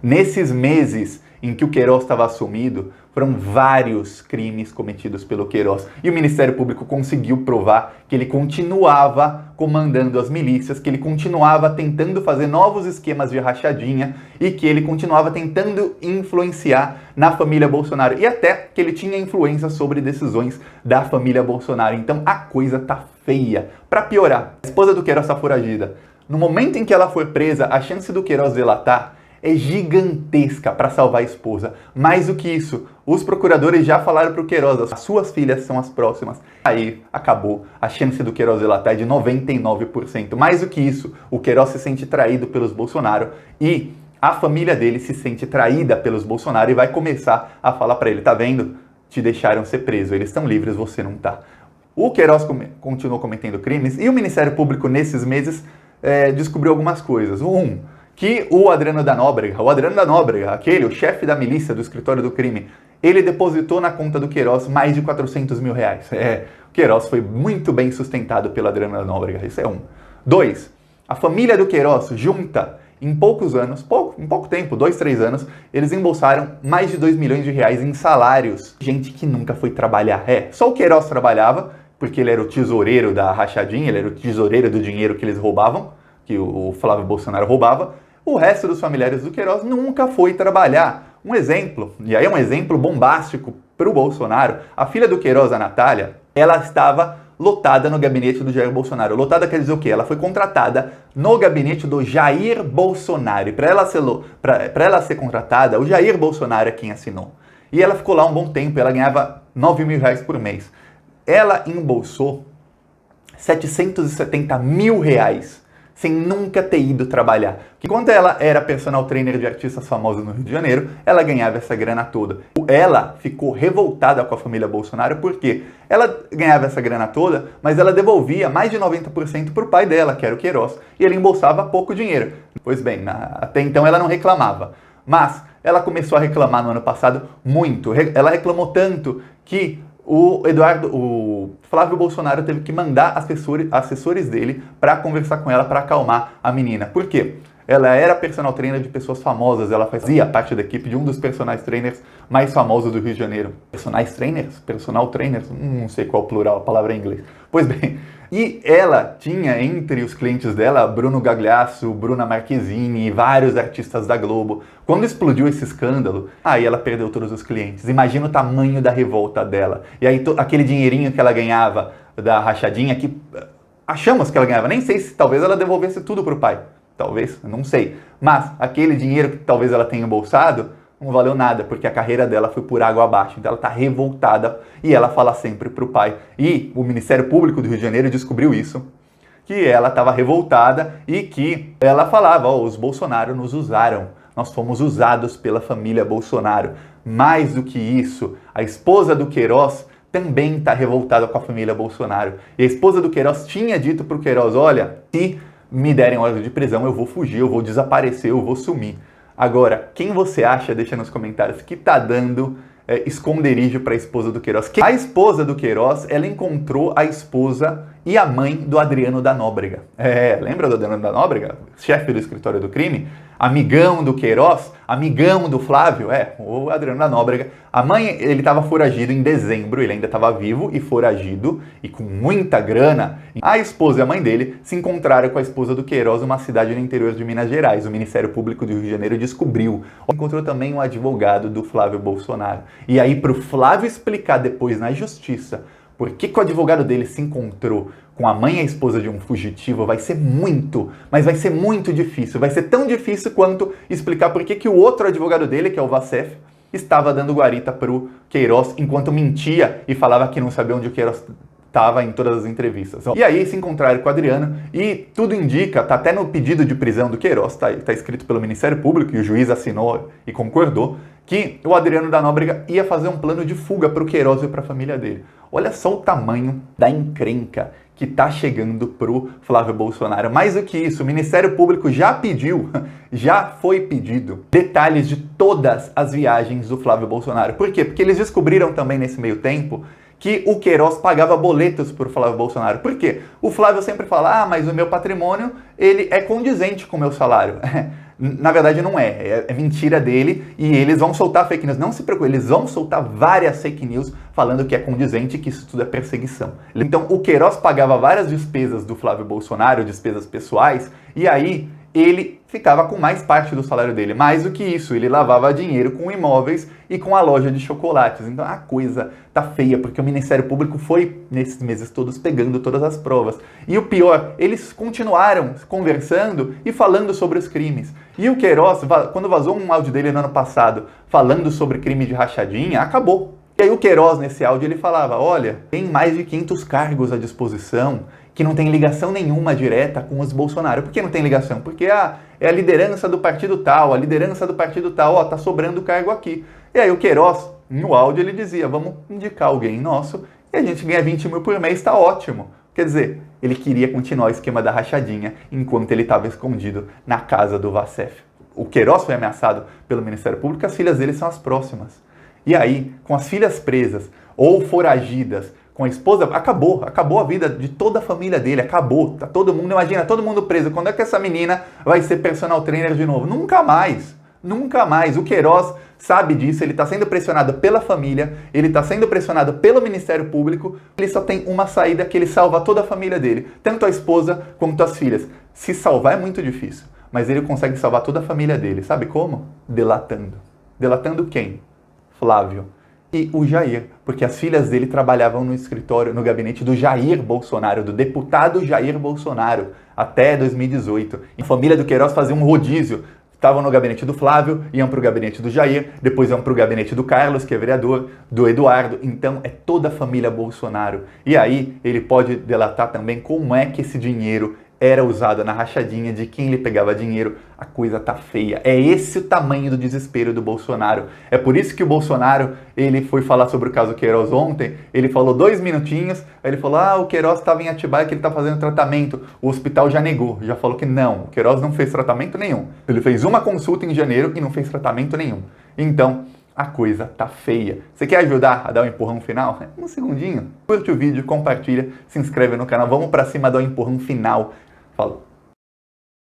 Nesses meses em que o Queiroz estava assumido, foram vários crimes cometidos pelo Queiroz. E o Ministério Público conseguiu provar que ele continuava comandando as milícias, que ele continuava tentando fazer novos esquemas de rachadinha e que ele continuava tentando influenciar na família Bolsonaro. E até que ele tinha influência sobre decisões da família Bolsonaro. Então a coisa tá feia. Para piorar, a esposa do Queiroz está foragida. No momento em que ela for presa, a chance do Queiroz delatar é gigantesca para salvar a esposa. Mais do que isso, os procuradores já falaram para o Queiroz, as suas filhas são as próximas. Aí acabou. A chance do Queiroz delatar é de 99%. Mais do que isso, o Queiroz se sente traído pelos Bolsonaro e a família dele se sente traída pelos Bolsonaro e vai começar a falar para ele, tá vendo? Te deixaram ser preso, eles estão livres, você não tá. O Queiroz continuou cometendo crimes e o Ministério Público nesses meses descobriu algumas coisas. Que o Adriano da Nóbrega, o chefe da milícia do escritório do crime, ele depositou na conta do Queiroz mais de 400 mil reais. O Queiroz foi muito bem sustentado pelo Adriano da Nóbrega, isso é um. 2, a família do Queiroz junta, em poucos anos, em pouco tempo, 2, 3 anos, eles embolsaram mais de 2 milhões de reais em salários. Gente que nunca foi trabalhar. Só o Queiroz trabalhava, porque ele era o tesoureiro da rachadinha, ele era o tesoureiro do dinheiro que eles roubavam, que o Flávio Bolsonaro roubava. O resto dos familiares do Queiroz nunca foi trabalhar. Um exemplo, e aí é um exemplo bombástico para o Bolsonaro, a filha do Queiroz, a Natália, ela estava lotada no gabinete do Jair Bolsonaro. Lotada quer dizer o quê? Ela foi contratada no gabinete do Jair Bolsonaro. E para ela ser contratada, o Jair Bolsonaro é quem assinou. E ela ficou lá um bom tempo, ela ganhava 9 mil reais por mês. Ela embolsou 770 mil reais sem nunca ter ido trabalhar. Enquanto ela era personal trainer de artistas famosos no Rio de Janeiro, ela ganhava essa grana toda. Ela ficou revoltada com a família Bolsonaro porque ela ganhava essa grana toda, mas ela devolvia mais de 90% para o pai dela, que era o Queiroz, e ele embolsava pouco dinheiro. Pois bem, até então ela não reclamava, mas ela começou a reclamar no ano passado muito. Ela reclamou tanto que o Flávio Bolsonaro teve que mandar assessores dele para conversar com ela, para acalmar a menina. Por quê? Ela era personal trainer de pessoas famosas, ela fazia parte da equipe de um dos personal trainers mais famosos do Rio de Janeiro. Personal trainers? Não sei qual é o plural, a palavra é em inglês. Pois bem, e ela tinha entre os clientes dela Bruno Gagliasso, Bruna Marquezine e vários artistas da Globo. Quando explodiu esse escândalo, aí ela perdeu todos os clientes. Imagina o tamanho da revolta dela. E aí aquele dinheirinho que ela ganhava da rachadinha, que achamos que ela ganhava, nem sei se talvez ela devolvesse tudo para o pai. Talvez, não sei. Mas aquele dinheiro que talvez ela tenha embolsado não valeu nada, porque a carreira dela foi por água abaixo. Então ela está revoltada e ela fala sempre para o pai. E o Ministério Público do Rio de Janeiro descobriu isso, que ela estava revoltada e que ela falava, os Bolsonaro nos usaram. Nós fomos usados pela família Bolsonaro. Mais do que isso, a esposa do Queiroz também está revoltada com a família Bolsonaro. E a esposa do Queiroz tinha dito para o Queiroz, olha, se me derem ordem de prisão, eu vou fugir, eu vou desaparecer, eu vou sumir. Agora, quem você acha, deixa nos comentários, que tá dando esconderijo para a esposa do Queiroz? A esposa do Queiroz, ela encontrou a esposa e a mãe do Adriano da Nóbrega. Lembra do Adriano da Nóbrega? Chefe do escritório do crime? Amigão do Queiroz? Amigão do Flávio? O Adriano da Nóbrega. A mãe, ele estava foragido em dezembro, ele ainda estava vivo e foragido, e com muita grana. A esposa e a mãe dele se encontraram com a esposa do Queiroz numa cidade no interior de Minas Gerais. O Ministério Público do Rio de Janeiro descobriu. Encontrou também um advogado do Flávio Bolsonaro. E aí, para o Flávio explicar depois na justiça por que o advogado dele se encontrou com a mãe e a esposa de um fugitivo, vai ser muito difícil. Vai ser tão difícil quanto explicar por que o outro advogado dele, que é o Vassef, estava dando guarita pro Queiroz enquanto mentia e falava que não sabia onde o Queiroz estava em todas as entrevistas. E aí se encontraram com o Adriano e tudo indica, tá até no pedido de prisão do Queiroz, tá escrito pelo Ministério Público e o juiz assinou e concordou, que o Adriano da Nóbrega ia fazer um plano de fuga para o Queiroz e para a família dele. Olha só o tamanho da encrenca que está chegando pro Flávio Bolsonaro. Mais do que isso, o Ministério Público já foi pedido detalhes de todas as viagens do Flávio Bolsonaro. Por quê? Porque eles descobriram também nesse meio tempo que o Queiroz pagava boletos por Flávio Bolsonaro. Por quê? O Flávio sempre fala, mas o meu patrimônio ele é condizente com o meu salário. Na verdade não é mentira dele e eles vão soltar fake news. Não se preocupe, eles vão soltar várias fake news falando que é condizente e que isso tudo é perseguição. Então o Queiroz pagava várias despesas do Flávio Bolsonaro, despesas pessoais, e aí ele ficava com mais parte do salário dele. Mais do que isso, ele lavava dinheiro com imóveis e com a loja de chocolates. Então a coisa tá feia, porque o Ministério Público foi, nesses meses todos, pegando todas as provas. E o pior, eles continuaram conversando e falando sobre os crimes. E o Queiroz, quando vazou um áudio dele no ano passado, falando sobre crime de rachadinha, acabou. E aí o Queiroz, nesse áudio, ele falava, olha, tem mais de 500 cargos à disposição que não tem ligação nenhuma direta com os Bolsonaro. Por que não tem ligação? Porque é a liderança do partido tal, ó, tá sobrando cargo aqui. E aí o Queiroz, no áudio, ele dizia, vamos indicar alguém nosso e a gente ganha 20 mil por mês, tá ótimo. Quer dizer, ele queria continuar o esquema da rachadinha enquanto ele estava escondido na casa do Vacef. O Queiroz foi ameaçado pelo Ministério Público, as filhas dele são as próximas. E aí, com as filhas presas ou foragidas, com a esposa, acabou a vida de toda a família dele, acabou, tá todo mundo, imagina, todo mundo preso, quando é que essa menina vai ser personal trainer de novo? Nunca mais, o Queiroz sabe disso, ele está sendo pressionado pela família, ele está sendo pressionado pelo Ministério Público, ele só tem uma saída, que ele salva toda a família dele, tanto a esposa quanto as filhas. Se salvar é muito difícil, mas ele consegue salvar toda a família dele, sabe como? Delatando. Delatando quem? Flávio. E o Jair, porque as filhas dele trabalhavam no escritório, no gabinete do Jair Bolsonaro, do deputado Jair Bolsonaro, até 2018. E a família do Queiroz fazia um rodízio. Estavam no gabinete do Flávio, iam para o gabinete do Jair, depois iam para o gabinete do Carlos, que é vereador, do Eduardo. Então é toda a família Bolsonaro. E aí ele pode delatar também como é que esse dinheiro era usado na rachadinha, de quem ele pegava dinheiro. A coisa tá feia. É esse o tamanho do desespero do Bolsonaro. É por isso que o Bolsonaro, ele foi falar sobre o caso Queiroz ontem, ele falou 2 minutinhos, aí ele falou, o Queiroz estava em Atibaia que ele tá fazendo tratamento. O hospital já negou, já falou que não, o Queiroz não fez tratamento nenhum. Ele fez uma consulta em janeiro e não fez tratamento nenhum. Então, a coisa tá feia. Você quer ajudar a dar um empurrão final? Um segundinho. Curte o vídeo, compartilha, se inscreve no canal. Vamos pra cima dar um empurrão final. Falou.